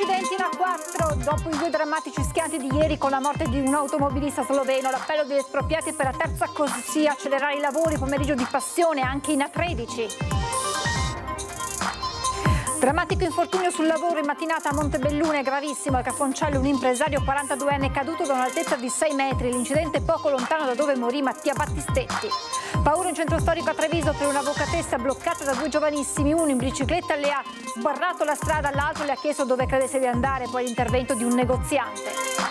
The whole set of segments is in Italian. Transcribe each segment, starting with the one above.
incidenti in A4 dopo i 2 drammatici schianti di ieri con la morte di un automobilista sloveno. L'appello degli espropriati per la terza corsia, accelerare i lavori, pomeriggio di passione anche in A13. Drammatico infortunio sul lavoro in mattinata a Montebellune, gravissimo. Al Cafoncello un impresario 42enne caduto da un'altezza di 6 metri. L'incidente poco lontano da dove morì Mattia Battistetti. Paura in centro storico a Treviso per un'avvocatessa bloccata da 2 giovanissimi. Uno in bicicletta le ha sbarrato la strada, l'altro le ha chiesto dove credesse di andare, poi l'intervento di un negoziante.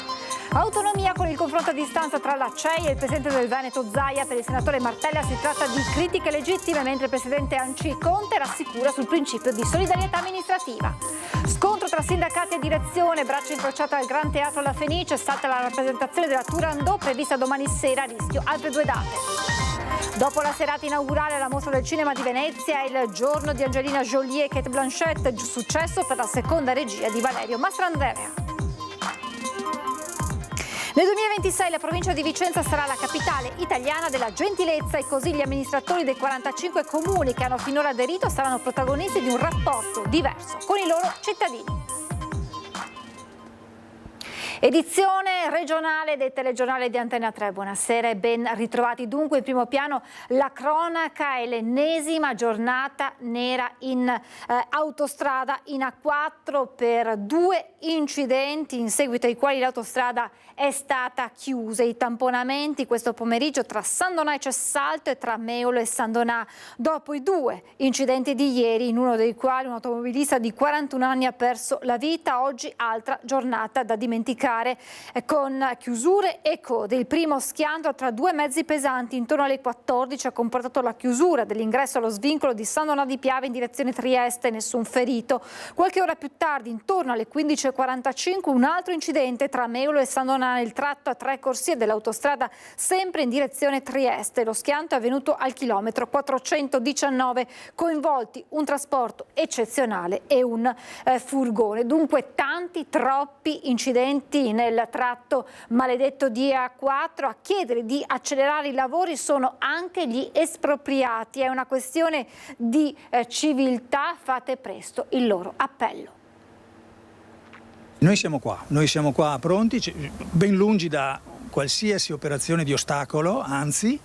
Autonomia con il confronto a distanza tra la CEI e il presidente del Veneto Zaia. Per il senatore Martella si tratta di critiche legittime, mentre il presidente Anci Conte rassicura sul principio di solidarietà amministrativa. Scontro tra sindacati e direzione, braccia incrociate al Gran Teatro La Fenice, salta la rappresentazione della Turandot prevista domani sera, a rischio altre 2 date. Dopo la serata inaugurale alla Mostra del Cinema di Venezia è il giorno di Angelina Jolie e Cate Blanchett, successo per la seconda regia di Valerio Mastrandrea. Nel 2026 la provincia di Vicenza sarà la capitale italiana della gentilezza e così gli amministratori dei 45 comuni che hanno finora aderito saranno protagonisti di un rapporto diverso con i loro cittadini. Edizione regionale del telegiornale di Antena 3. Buonasera e ben ritrovati. Dunque in primo piano la cronaca e l'ennesima giornata nera in autostrada in A4 per 2 incidenti in seguito ai quali l'autostrada è stata chiusa. I tamponamenti questo pomeriggio tra San Donà e Cessalto e tra Meolo e San Donà. Dopo i 2 incidenti di ieri, in uno dei quali un automobilista di 41 anni ha perso la vita, oggi altra giornata da dimenticare con chiusure e code. Il primo schianto tra 2 mezzi pesanti intorno alle 14 ha comportato la chiusura dell'ingresso allo svincolo di San Donà di Piave in direzione Trieste, nessun ferito. Qualche ora più tardi, intorno alle 15:45, un altro incidente tra Meolo e San Donà nel tratto a 3 corsie dell'autostrada sempre in direzione Trieste. Lo schianto è avvenuto al chilometro 419, coinvolti un trasporto eccezionale e un furgone. Dunque troppi incidenti nel tratto maledetto di A4. A chiedere di accelerare i lavori sono anche gli espropriati. È una questione di civiltà. Fate presto il loro appello. Noi siamo qua pronti, ben lungi da qualsiasi operazione di ostacolo, anzi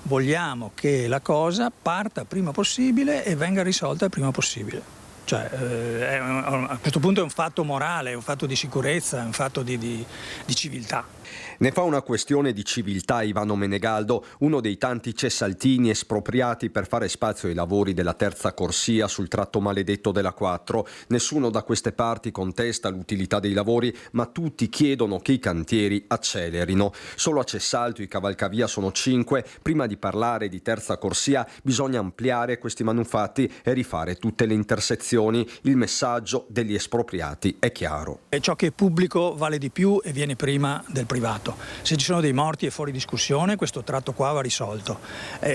vogliamo che la cosa parta prima possibile e venga risolta il prima possibile. Cioè, a questo punto è un fatto morale, è un fatto di sicurezza, è un fatto di civiltà. Ne fa una questione di civiltà Ivano Menegaldo, uno dei tanti cessaltini espropriati per fare spazio ai lavori della terza corsia sul tratto maledetto della 4. Nessuno da queste parti contesta l'utilità dei lavori, ma tutti chiedono che i cantieri accelerino. Solo a Cessalto i cavalcavia sono 5. Prima di parlare di terza corsia bisogna ampliare questi manufatti e rifare tutte le intersezioni. Il messaggio degli espropriati è chiaro. E ciò che è pubblico vale di più e viene prima del privato. Se ci sono dei morti è fuori discussione, questo tratto qua va risolto.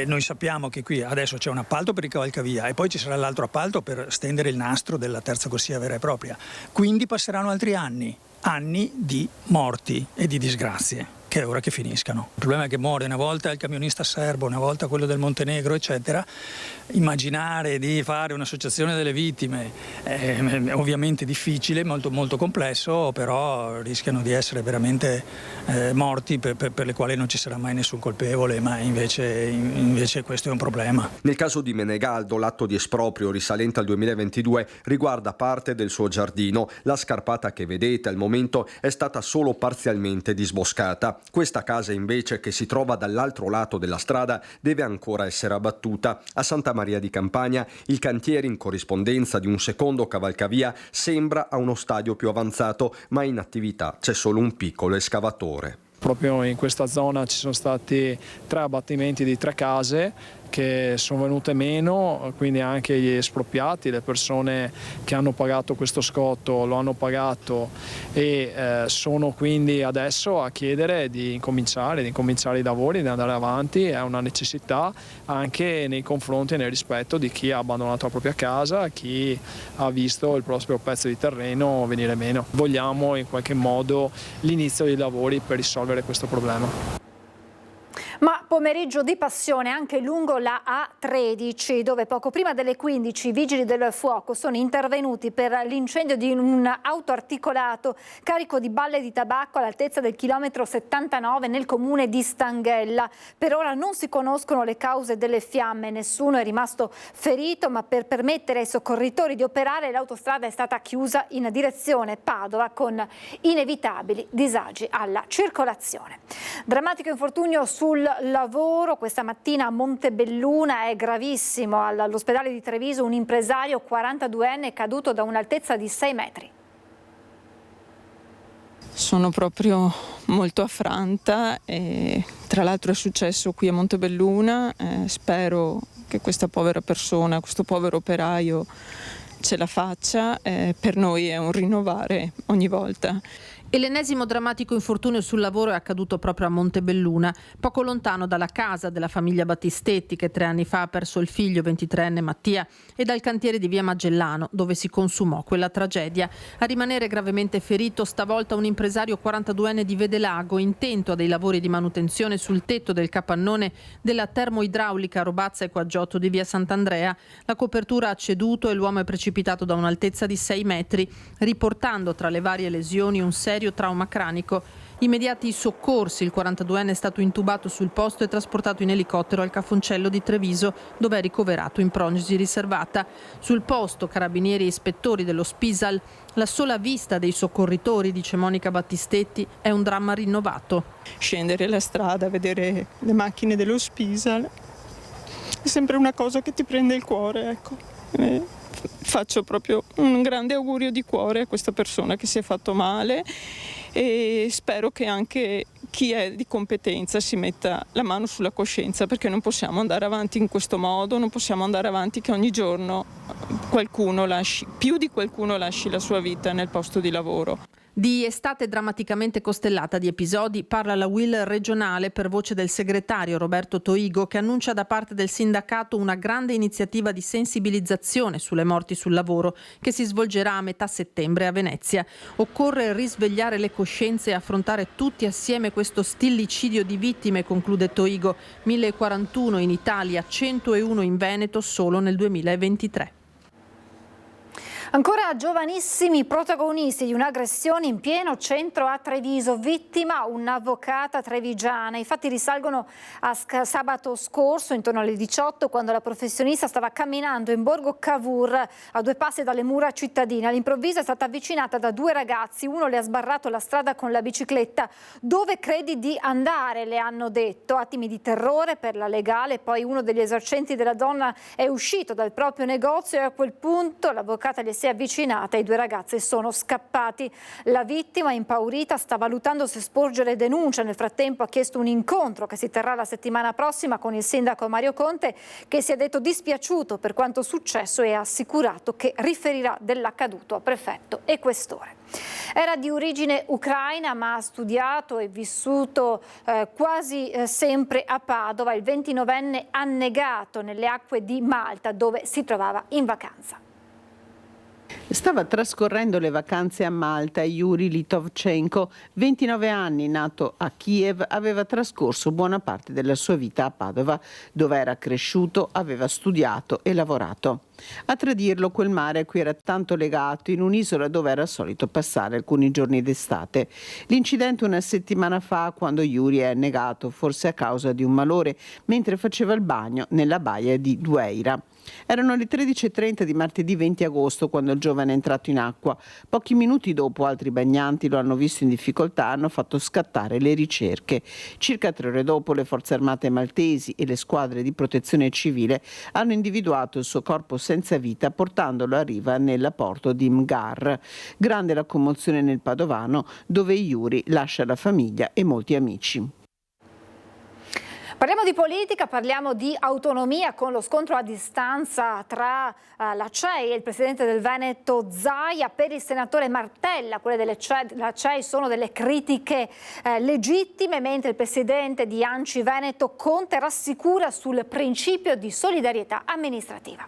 Noi sappiamo che qui adesso c'è un appalto per i cavalcavia e poi ci sarà l'altro appalto per stendere il nastro della terza corsia vera e propria. Quindi passeranno altri anni di morti e di disgrazie, che è ora che finiscano. Il problema è che muore una volta il camionista serbo, una volta quello del Montenegro, eccetera. Immaginare di fare un'associazione delle vittime è ovviamente difficile, molto, molto complesso, però rischiano di essere veramente morti per le quali non ci sarà mai nessun colpevole, ma invece questo è un problema. Nel caso di Menegaldo, l'atto di esproprio risalente al 2022 riguarda parte del suo giardino. La scarpata che vedete al momento è stata solo parzialmente disboscata. Questa casa invece, che si trova dall'altro lato della strada, deve ancora essere abbattuta. A Santa Maria di Campania il cantiere, in corrispondenza di un secondo cavalcavia, sembra a uno stadio più avanzato, ma in attività c'è solo un piccolo escavatore. Proprio in questa zona ci sono stati 3 abbattimenti di 3 case che sono venute meno, quindi anche gli espropriati, le persone che hanno pagato questo scotto lo hanno pagato e sono quindi adesso a chiedere di incominciare i lavori, di andare avanti. È una necessità anche nei confronti e nel rispetto di chi ha abbandonato la propria casa, chi ha visto il prossimo pezzo di terreno venire meno. Vogliamo in qualche modo l'inizio dei lavori per risolvere questo problema. Ma Pomeriggio di passione anche lungo la A13, dove poco prima delle 15 i vigili del fuoco sono intervenuti per l'incendio di un autoarticolato carico di balle di tabacco all'altezza del chilometro 79 nel comune di Stanghella. Per ora non si conoscono le cause delle fiamme, nessuno è rimasto ferito, ma per permettere ai soccorritori di operare l'autostrada è stata chiusa in direzione Padova con inevitabili disagi alla circolazione. Drammatico infortunio sul lavoro questa mattina a Montebelluna, è gravissimo. All'ospedale di Treviso un impresario 42enne è caduto da un'altezza di 6 metri. Sono proprio molto affranta e tra l'altro è successo qui a Montebelluna. Spero che questa povera persona, questo povero operaio ce la faccia. Per noi è un rinnovare ogni volta. E l'ennesimo drammatico infortunio sul lavoro è accaduto proprio a Montebelluna, poco lontano dalla casa della famiglia Battistetti, che 3 anni fa ha perso il figlio 23enne Mattia, e dal cantiere di via Magellano, dove si consumò quella tragedia. A rimanere gravemente ferito stavolta un impresario 42enne di Vedelago, intento a dei lavori di manutenzione sul tetto del capannone della termoidraulica Robazza e Quaggiotto di via Sant'Andrea. La copertura ha ceduto e l'uomo è precipitato da un'altezza di 6 metri, riportando tra le varie lesioni un serio trauma cranico. Immediati soccorsi, il 42enne è stato intubato sul posto e trasportato in elicottero al Cafoncello di Treviso, dove è ricoverato in prognosi riservata. Sul posto carabinieri e ispettori dello Spisal. La sola vista dei soccorritori, dice Monica Battistetti, è un dramma rinnovato. Scendere la strada, vedere le macchine dello Spisal è sempre una cosa che ti prende il cuore, ecco. Faccio proprio un grande augurio di cuore a questa persona che si è fatto male e spero che anche chi è di competenza si metta la mano sulla coscienza, perché non possiamo andare avanti in questo modo, non possiamo andare avanti che ogni giorno più di qualcuno lasci la sua vita nel posto di lavoro. Di estate drammaticamente costellata di episodi parla la UIL regionale per voce del segretario Roberto Toigo, che annuncia da parte del sindacato una grande iniziativa di sensibilizzazione sulle morti sul lavoro che si svolgerà a metà settembre a Venezia. Occorre risvegliare le coscienze e affrontare tutti assieme questo stillicidio di vittime, conclude Toigo. 1041 in Italia, 101 in Veneto solo nel 2023. Ancora giovanissimi protagonisti di un'aggressione in pieno centro a Treviso, vittima un'avvocata trevigiana. I fatti risalgono a sabato scorso intorno alle 18, quando la professionista stava camminando in borgo Cavour a 2 passi dalle mura cittadine. All'improvviso è stata avvicinata da 2 ragazzi, uno le ha sbarrato la strada con la bicicletta. Dove credi di andare, le hanno detto. Attimi di terrore per la legale, poi uno degli esercenti della donna è uscito dal proprio negozio e a quel punto l'avvocata le si è avvicinata e i 2 ragazzi sono scappati. La vittima, impaurita, sta valutando se sporgere denuncia. Nel frattempo ha chiesto un incontro che si terrà la settimana prossima con il sindaco Mario Conte, che si è detto dispiaciuto per quanto successo e ha assicurato che riferirà dell'accaduto a prefetto e questore. Era di origine ucraina, ma ha studiato e vissuto quasi sempre a Padova. Il 29enne annegato nelle acque di Malta, dove si trovava in vacanza. Stava trascorrendo le vacanze a Malta. Yuri Litovchenko, 29 anni, nato a Kiev, aveva trascorso buona parte della sua vita a Padova, dove era cresciuto, aveva studiato e lavorato. A tradirlo quel mare a cui era tanto legato, in un'isola dove era solito passare alcuni giorni d'estate. L'incidente una settimana fa, quando Yuri è annegato, forse a causa di un malore, mentre faceva il bagno nella baia di Dueira. Erano le 13:30 di martedì 20 agosto quando il giovane è entrato in acqua. Pochi minuti dopo altri bagnanti lo hanno visto in difficoltà e hanno fatto scattare le ricerche. Circa 3 ore dopo le forze armate maltesi e le squadre di protezione civile hanno individuato il suo corpo senza vita, portandolo a riva nel porto di Mgar. Grande la commozione nel Padovano, dove Yuri lascia la famiglia e molti amici. Parliamo di politica, parliamo di autonomia con lo scontro a distanza tra la CEI e il presidente del Veneto Zaia. Per il senatore Martella, quelle della CEI sono delle critiche legittime, mentre il presidente di ANCI Veneto Conte rassicura sul principio di solidarietà amministrativa.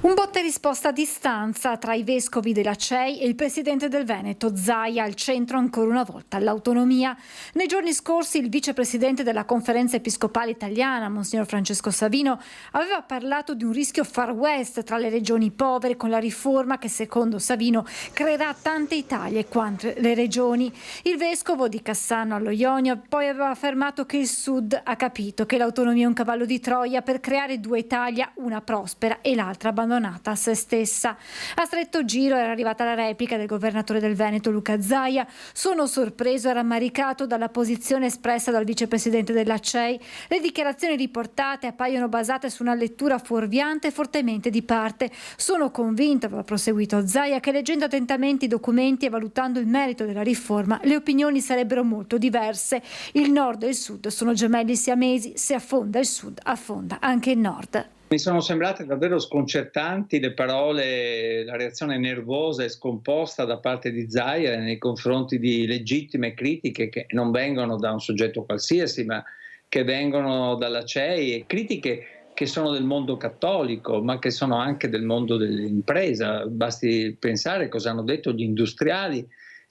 Un botta e risposta a distanza tra i vescovi della CEI e il presidente del Veneto, Zaia, al centro ancora una volta l'autonomia. Nei giorni scorsi il vicepresidente della Conferenza Episcopale Italiana, Monsignor Francesco Savino, aveva parlato di un rischio Far West tra le regioni povere con la riforma che secondo Savino creerà tante Italie quanto le regioni. Il vescovo di Cassano allo Ionio poi aveva affermato che il Sud ha capito che l'autonomia è un cavallo di Troia per creare due Italia, una prospera e l'altra abbandonata a se stessa. A stretto giro era arrivata la replica del governatore del Veneto Luca Zaia. Sono sorpreso e rammaricato dalla posizione espressa dal vicepresidente della CEI. Le dichiarazioni riportate appaiono basate su una lettura fuorviante e fortemente di parte. Sono convinto, aveva proseguito Zaia, che leggendo attentamente i documenti e valutando il merito della riforma, le opinioni sarebbero molto diverse. Il nord e il sud sono gemelli siamesi, se affonda il sud affonda anche il nord. Mi sono sembrate davvero sconcertanti le parole, la reazione nervosa e scomposta da parte di Zaia nei confronti di legittime critiche che non vengono da un soggetto qualsiasi, ma che vengono dalla CEI, e critiche che sono del mondo cattolico, ma che sono anche del mondo dell'impresa. Basti pensare cosa hanno detto gli industriali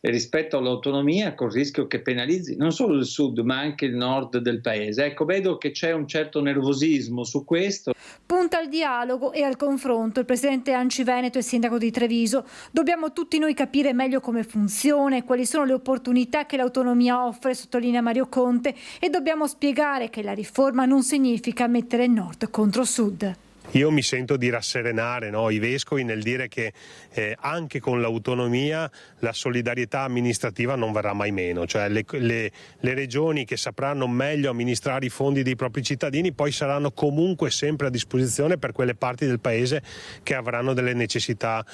rispetto all'autonomia, col rischio che penalizzi non solo il sud ma anche il nord del paese. Ecco, vedo che c'è un certo nervosismo su questo. Punta al dialogo e al confronto il presidente Anci Veneto e sindaco di Treviso. Dobbiamo tutti noi capire meglio come funziona e quali sono le opportunità che l'autonomia offre, sottolinea Mario Conte, e dobbiamo spiegare che la riforma non significa mettere il nord contro sud. Io mi sento di rasserenare i vescovi nel dire che anche con l'autonomia la solidarietà amministrativa non verrà mai meno, cioè le regioni che sapranno meglio amministrare i fondi dei propri cittadini poi saranno comunque sempre a disposizione per quelle parti del paese che avranno delle necessità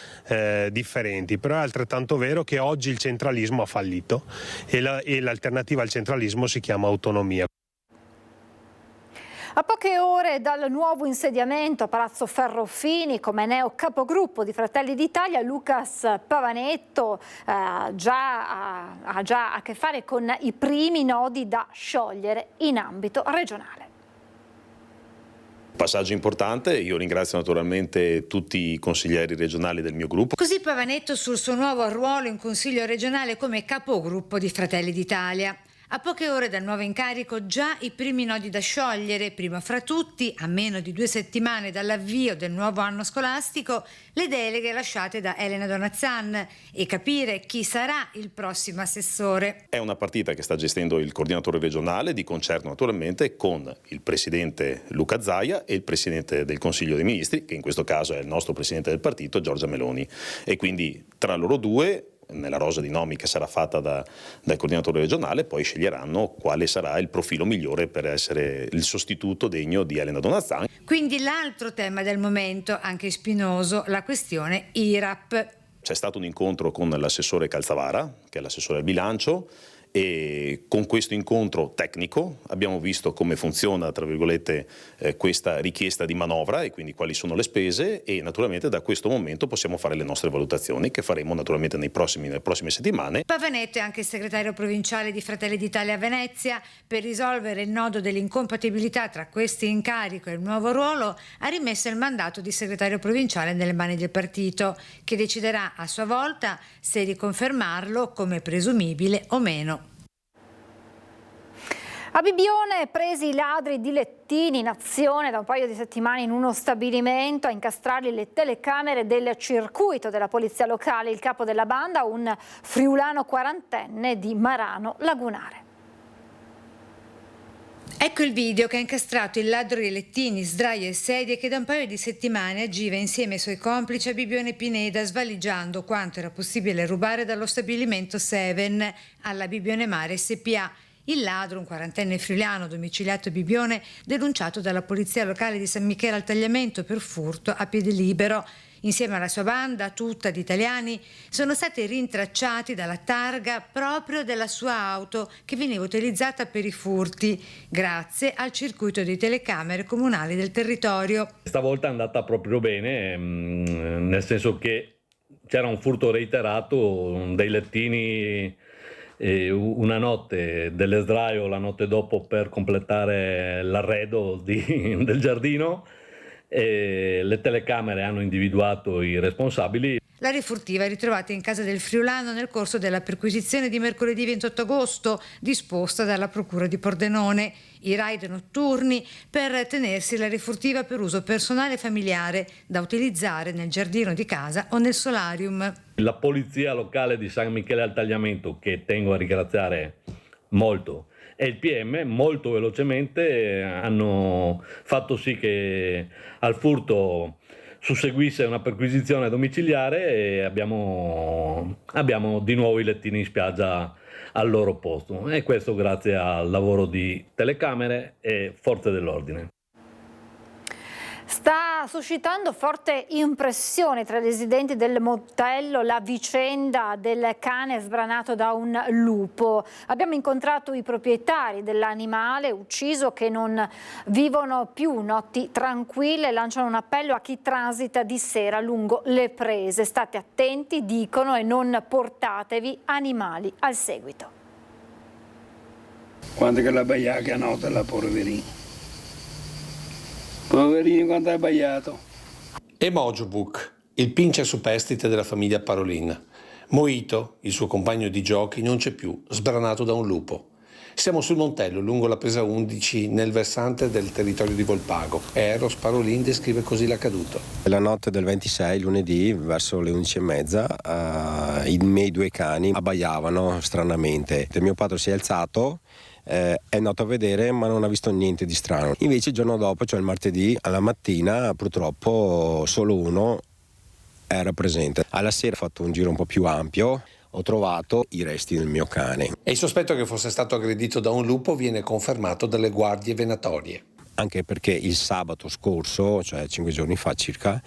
differenti, però è altrettanto vero che oggi il centralismo ha fallito e l'alternativa al centralismo si chiama autonomia. A poche ore dal nuovo insediamento a Palazzo Ferrofini come neo capogruppo di Fratelli d'Italia, Lucas Pavanetto ha già a che fare con i primi nodi da sciogliere in ambito regionale. Passaggio importante, io ringrazio naturalmente tutti i consiglieri regionali del mio gruppo. Così Pavanetto sul suo nuovo ruolo in Consiglio regionale come capogruppo di Fratelli d'Italia. A poche ore dal nuovo incarico già i primi nodi da sciogliere, prima fra tutti, a meno di 2 settimane dall'avvio del nuovo anno scolastico, le deleghe lasciate da Elena Donazzan e capire chi sarà il prossimo assessore. È una partita che sta gestendo il coordinatore regionale di concerto naturalmente con il presidente Luca Zaia e il presidente del Consiglio dei Ministri, che in questo caso è il nostro presidente del partito Giorgia Meloni, e quindi tra loro due, nella rosa di nomi che sarà fatta dal coordinatore regionale, poi sceglieranno quale sarà il profilo migliore per essere il sostituto degno di Elena Donazzan. Quindi l'altro tema del momento, anche spinoso, la questione IRAP. C'è stato un incontro con l'assessore Calzavara, che è l'assessore al bilancio, e con questo incontro tecnico abbiamo visto come funziona, tra virgolette, questa richiesta di manovra e quindi quali sono le spese, e naturalmente da questo momento possiamo fare le nostre valutazioni che faremo naturalmente nelle prossime settimane. Pavanetto è anche il segretario provinciale di Fratelli d'Italia a Venezia. Per risolvere il nodo dell'incompatibilità tra questo incarico e il nuovo ruolo ha rimesso il mandato di segretario provinciale nelle mani del partito, che deciderà a sua volta se riconfermarlo come presumibile o meno. A Bibbione presi i ladri di lettini in azione da un paio di settimane in uno stabilimento, a incastrarli le telecamere del circuito della polizia locale. Il capo della banda, un friulano quarantenne di Marano Lagunare. Ecco il video che ha incastrato il ladro di lettini, sdraio e sedie che da un paio di settimane agiva insieme ai suoi complici a Bibbione Pineda, svaligiando quanto era possibile rubare dallo stabilimento Seven alla Bibbione Mare SPA. Il ladro, un quarantenne friulano domiciliato a Bibbione, denunciato dalla polizia locale di San Michele al Tagliamento per furto a piede libero. Insieme alla sua banda, tutta di italiani, sono stati rintracciati dalla targa proprio della sua auto che veniva utilizzata per i furti, grazie al circuito di telecamere comunali del territorio. Stavolta è andata proprio bene, nel senso che c'era un furto reiterato dei lettini una notte, delle sdraio la notte dopo per completare l'arredo del giardino, Le telecamere hanno individuato i responsabili. L'aria furtiva è ritrovata in casa del friulano nel corso della perquisizione di mercoledì 28 agosto, disposta dalla Procura di Pordenone. I raid notturni per tenersi l'aria furtiva per uso personale e familiare, da utilizzare nel giardino di casa o nel solarium. La polizia locale di San Michele al Tagliamento, che tengo a ringraziare molto, e il PM molto velocemente hanno fatto sì che al furto susseguisse una perquisizione domiciliare e abbiamo di nuovo i lettini in spiaggia al loro posto, e questo grazie al lavoro di telecamere e forze dell'ordine. Sta suscitando forte impressione tra i residenti del motello la vicenda del cane sbranato da un lupo. Abbiamo incontrato i proprietari dell'animale ucciso, che non vivono più notti tranquille, lanciano un appello a chi transita di sera lungo le prese. State attenti, dicono, e non portatevi animali al seguito. Quando che la baiaca a notte la poverina. Poverino quanto è abbaiato. E Mojobuk, il pincher superstite della famiglia Parolin. Moito, il suo compagno di giochi, non c'è più, sbranato da un lupo. Siamo sul Montello, lungo la presa 11, nel versante del territorio di Volpago. Eros Parolin descrive così l'accaduto. La notte del 26, lunedì, verso le 11:30, i miei due cani abbaiavano stranamente. Mio padre si è alzato, è andato a vedere, ma non ha visto niente di strano. Invece il giorno dopo, cioè il martedì, alla mattina, purtroppo solo uno era presente. Alla sera ho fatto un giro un po' più ampio, ho trovato i resti del mio cane. E il sospetto che fosse stato aggredito da un lupo viene confermato dalle guardie venatorie. Anche perché il sabato scorso, cioè 5 giorni fa circa,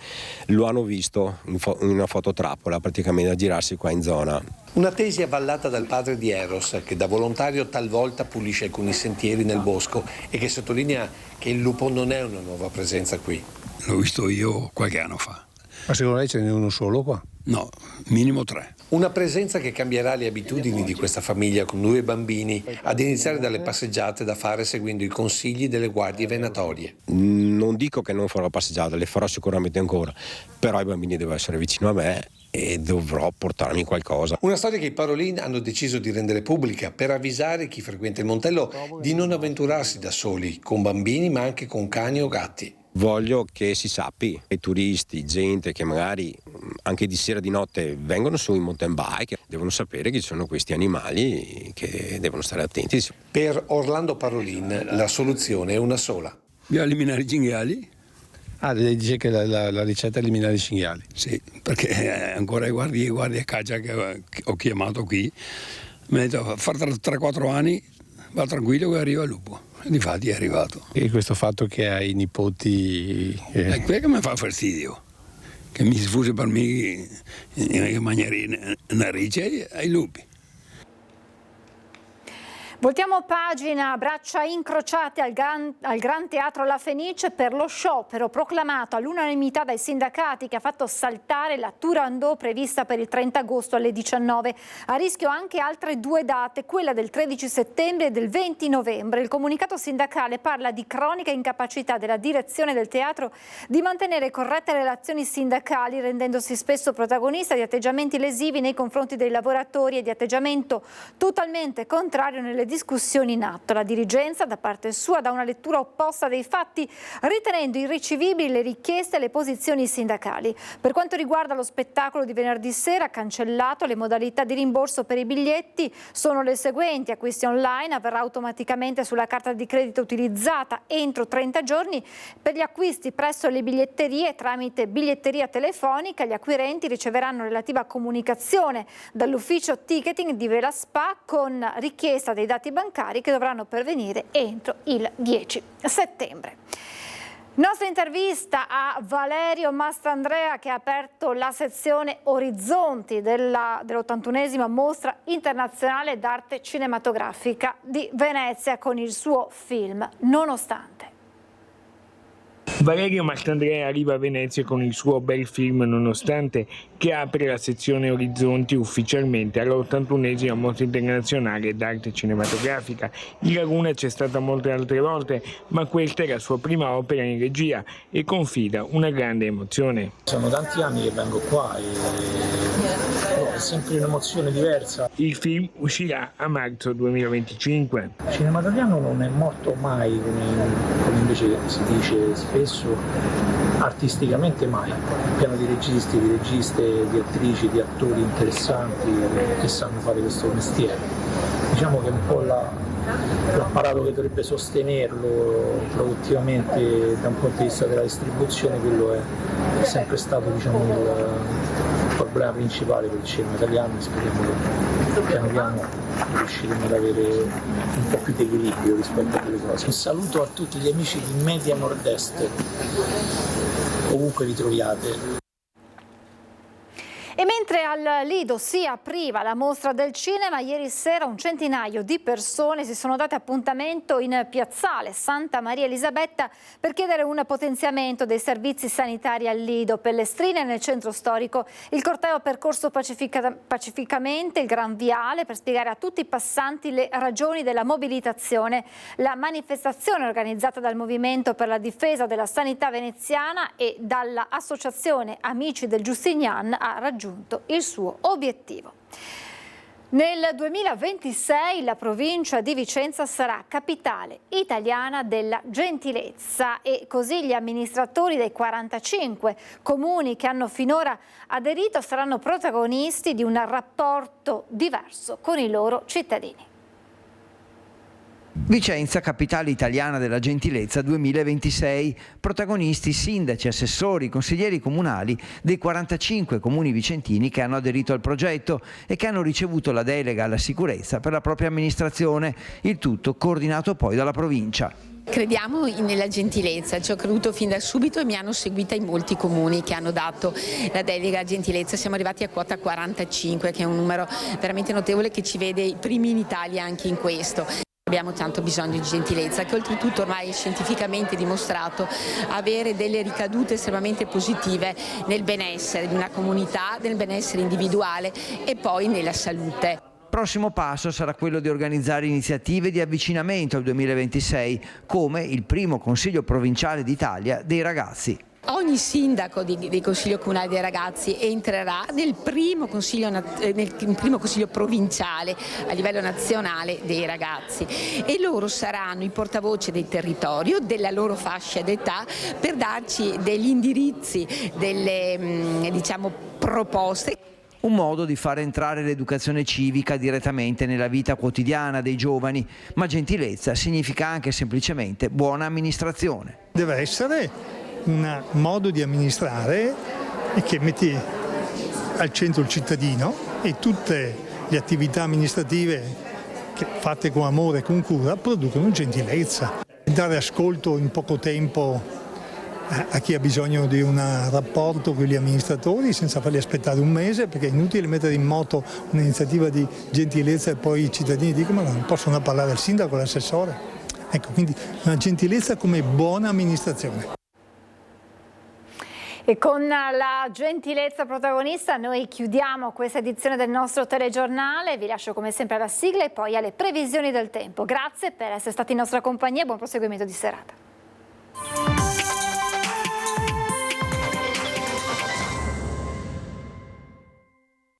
lo hanno visto in una fototrappola praticamente a girarsi qua in zona. Una tesi avvallata dal padre di Eros, che da volontario talvolta pulisce alcuni sentieri nel bosco e che sottolinea che il lupo non è una nuova presenza qui. L'ho visto io qualche anno fa. Ma secondo lei ce n'è uno solo qua? No, minimo 3. Una presenza che cambierà le abitudini di questa famiglia con 2 bambini, ad iniziare dalle passeggiate da fare seguendo i consigli delle guardie venatorie. Non dico che non farò passeggiate, le farò sicuramente ancora, però i bambini devono essere vicino a me e dovrò portarmi qualcosa. Una storia che i Parolin hanno deciso di rendere pubblica per avvisare chi frequenta il Montello di non avventurarsi da soli, con bambini ma anche con cani o gatti. Voglio che si sappi, i turisti, gente che magari anche di sera di notte vengono su in mountain bike, devono sapere che ci sono questi animali che devono stare attenti. Per Orlando Parolin la soluzione è una sola. Bisogna eliminare i cinghiali. Ah, lei dice che la ricetta è eliminare i cinghiali? Sì, perché ancora i guardie caccia che ho chiamato qui mi hanno detto far 3-4 anni, va tranquillo che arriva il lupo. Difatti è arrivato. E questo fatto che hai nipoti... È quello che mi fa fastidio, che mi sfuse per me in maniera narice ai lupi. Voltiamo pagina, braccia incrociate al Gran Teatro La Fenice per lo sciopero proclamato all'unanimità dai sindacati che ha fatto saltare la Turandot prevista per il 30 agosto alle 19. A rischio anche altre 2 date, quella del 13 settembre e del 20 novembre. Il comunicato sindacale parla di cronica incapacità della direzione del teatro di mantenere corrette relazioni sindacali, rendendosi spesso protagonista di atteggiamenti lesivi nei confronti dei lavoratori e di atteggiamento totalmente contrario nelle discussioni in atto. La dirigenza da parte sua dà una lettura opposta dei fatti, ritenendo irricevibili le richieste e le posizioni sindacali. Per quanto riguarda lo spettacolo di venerdì sera, cancellato, le modalità di rimborso per i biglietti sono le seguenti: acquisti online, avverrà automaticamente sulla carta di credito utilizzata entro 30 giorni. Per gli acquisti presso le biglietterie tramite biglietteria telefonica, gli acquirenti riceveranno relativa comunicazione dall'ufficio ticketing di Vela Spa con richiesta dei dati bancari che dovranno pervenire entro il 10 settembre. Nostra intervista a Valerio Mastandrea, che ha aperto la sezione Orizzonti dell'81esima Mostra Internazionale d'Arte Cinematografica di Venezia con il suo film Nonostante. Valerio Mastandrea arriva a Venezia con il suo bel film Nonostante, che apre la sezione Orizzonti ufficialmente all'81esima Mostra Internazionale d'Arte Cinematografica. In Laguna c'è stata molte altre volte, ma questa è la sua prima opera in regia e confida una grande emozione. Sono tanti anni che vengo qua e è sempre un'emozione diversa. Il film uscirà a marzo 2025. Il cinema italiano non è morto mai, come invece si dice spesso, artisticamente mai. Pieno di registi, di registe, di attrici, di attori interessanti che sanno fare questo mestiere. Diciamo che un po' l'apparato che dovrebbe sostenerlo produttivamente da un punto di vista della distribuzione, quello è sempre stato, diciamo, il problema principale per il cinema italiano. Speriamo che piano piano riusciremo ad avere un po' più di equilibrio rispetto a quelle cose. Un saluto a tutti gli amici di Media Nord-Est, ovunque vi troviate. E mentre al Lido si apriva la mostra del cinema, ieri sera un centinaio di persone si sono date appuntamento in piazzale Santa Maria Elisabetta per chiedere un potenziamento dei servizi sanitari al Lido. Pellestrina nel centro storico. Il corteo ha percorso pacificamente il Gran Viale per spiegare a tutti i passanti le ragioni della mobilitazione. La manifestazione organizzata dal Movimento per la difesa della sanità veneziana e dall'Associazione Amici del Giustinian ha raggiunto il suo obiettivo. Nel 2026 la provincia di Vicenza sarà capitale italiana della gentilezza e così gli amministratori dei 45 comuni che hanno finora aderito saranno protagonisti di un rapporto diverso con i loro cittadini. Vicenza, capitale italiana della gentilezza 2026, protagonisti sindaci, assessori, consiglieri comunali dei 45 comuni vicentini che hanno aderito al progetto e che hanno ricevuto la delega alla sicurezza per la propria amministrazione, il tutto coordinato poi dalla provincia. Crediamo nella gentilezza, ci ho creduto fin da subito e mi hanno seguita in molti comuni che hanno dato la delega alla gentilezza. Siamo arrivati a quota 45, che è un numero veramente notevole che ci vede i primi in Italia anche in questo. Abbiamo tanto bisogno di gentilezza, che oltretutto ormai è scientificamente dimostrato avere delle ricadute estremamente positive nel benessere di una comunità, nel benessere individuale e poi nella salute. Prossimo passo sarà quello di organizzare iniziative di avvicinamento al 2026, come il primo Consiglio provinciale d'Italia dei ragazzi. Ogni sindaco del Consiglio Comunale dei Ragazzi entrerà nel primo consiglio provinciale a livello nazionale dei ragazzi e loro saranno i portavoce del territorio, della loro fascia d'età, per darci degli indirizzi, delle proposte. Un modo di far entrare l'educazione civica direttamente nella vita quotidiana dei giovani, ma gentilezza significa anche semplicemente buona amministrazione. Deve essere un modo di amministrare che mette al centro il cittadino e tutte le attività amministrative che fatte con amore e con cura producono gentilezza. Dare ascolto in poco tempo a chi ha bisogno di un rapporto con gli amministratori senza farli aspettare un mese, perché è inutile mettere in moto un'iniziativa di gentilezza e poi i cittadini dicono ma non possono parlare al sindaco, all'assessore. Ecco, quindi una gentilezza come buona amministrazione. E con la gentilezza protagonista noi chiudiamo questa edizione del nostro telegiornale, vi lascio come sempre alla sigla e poi alle previsioni del tempo. Grazie per essere stati in nostra compagnia e buon proseguimento di serata.